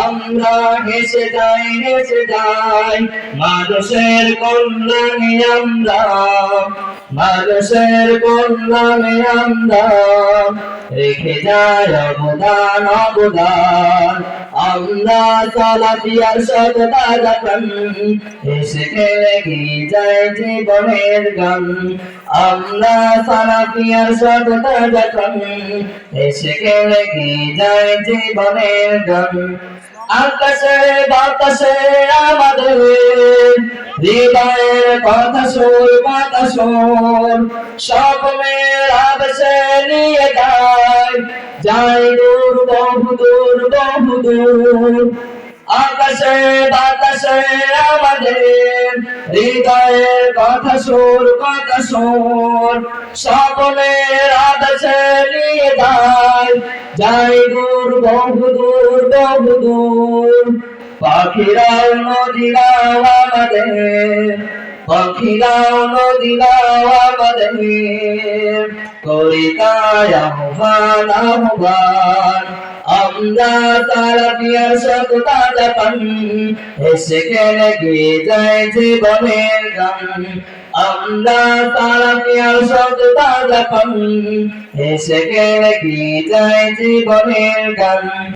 আমরা হেসে যাই মানুষের কল্যাণে আমরা, মানুষের কল্যাণে আমরা রেখে যাই অবদান অবদান। আমরা সালাফিয়ার সততা যখন হেসে খেলে গিয়ে যায় জীবনের গান। আমরা সালাফিয়ার সততা যখন হেসে খেলে গিয়ে যায় জীবনের গান। আকাশে বাতাসে আমাদের হৃদয়ের কথা সুর বাতাসুর স্বপ্নের আবেশে নিয়ে যাই দূর বহু দূর বহু দূর। আকাশে বাতাসে আমাদের হৃদয়ের কথা সুর স্বপ্নের আবেশে নিয়ে যাই দূর বহু দূর বহু দূর। পাখিরাও নদীরাও আমাদের, পাখিরাও নদীরাও আমাদের করিতায় আহ্বান আহ্বান। আমরা সালাফিয়ার সততা যখন হেসে খেলে গিয়ে যায় জীবনের গান। আমরা সালাফিয়ার সততা যখন হেসে খেলে গিয়ে যায় জীবনের গান।